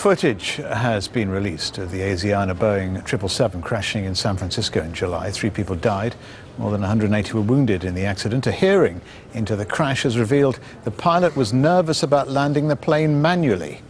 footage has been released of the Asiana Boeing 777 crashing in San Francisco in July. 3 people died. More than 180 were wounded in the accident. A hearing into the crash has revealed the pilot was nervous about landing the plane manually.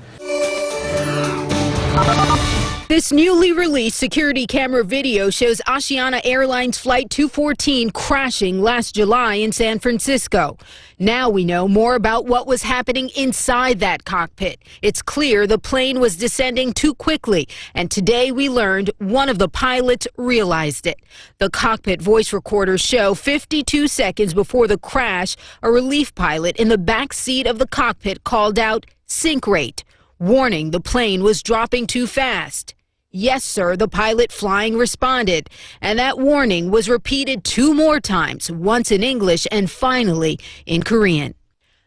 This newly released security camera video shows Asiana Airlines Flight 214 crashing last July in San Francisco. Now we know more about what was happening inside that cockpit. It's clear the plane was descending too quickly, and today we learned one of the pilots realized it. The cockpit voice recorders show 52 seconds before the crash, a relief pilot in the back seat of the cockpit called out "sink rate," warning the plane was dropping too fast. "Yes, sir," the pilot flying responded, and that warning was repeated 2 more times, once in English and finally in Korean.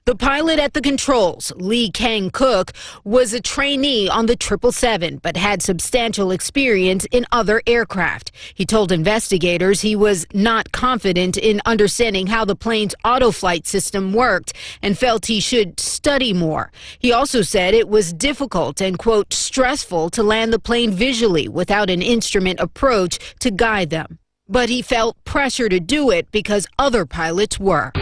The pilot at the controls, Lee Kang-kook, was a trainee on the 777, but had substantial experience in other aircraft. He told investigators he was not confident in understanding how the plane's auto-flight system worked and felt he should study more. He also said it was difficult and, quote, stressful to land the plane visually without an instrument approach to guide them. But he felt pressure to do it because other pilots were.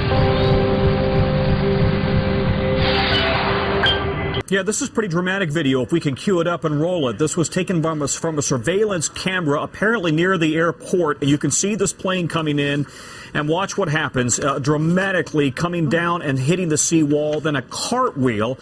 Yeah, this is pretty dramatic video. If we can cue it up and roll it. This was taken from a surveillance camera, apparently near the airport. And you can see this plane coming in. And watch what happens, dramatically coming down and hitting the seawall, then a cartwheel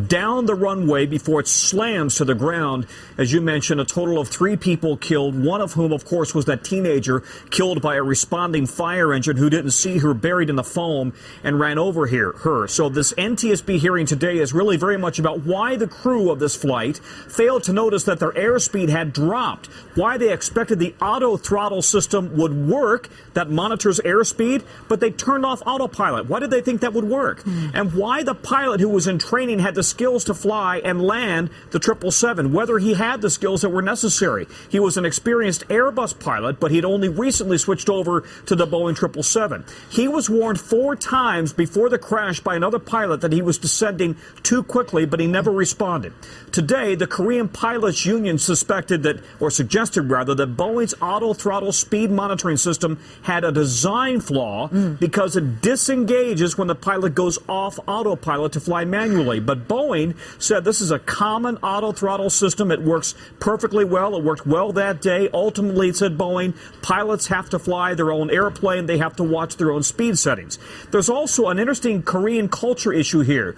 down the runway before it slams to the ground. As you mentioned, a total of 3 people killed, one of whom, of course, was that teenager killed by a responding fire engine who didn't see her buried in the foam and ran over her. So this NTSB hearing today is really very much about why the crew of this flight failed to notice that their airspeed had dropped, why they expected the auto throttle system would work that monitors airspeed, but they turned off autopilot. Why did they think that would work? And why the pilot who was in training had the skills to fly and land the 777, whether he had the skills that were necessary. He was an experienced Airbus pilot, but he'd only recently switched over to the Boeing 777. He was warned 4 times before the crash by another pilot that he was descending too quickly, but he never responded. Today, the Korean Pilots Union suggested that Boeing's auto throttle speed monitoring system had a design flaw because it disengages when the pilot goes off autopilot to fly manually. But Boeing said this is a common auto throttle system. It works perfectly well. It worked well that day. Ultimately, said Boeing, pilots have to fly their own airplane. They have to watch their own speed settings. There's also an interesting Korean culture issue here.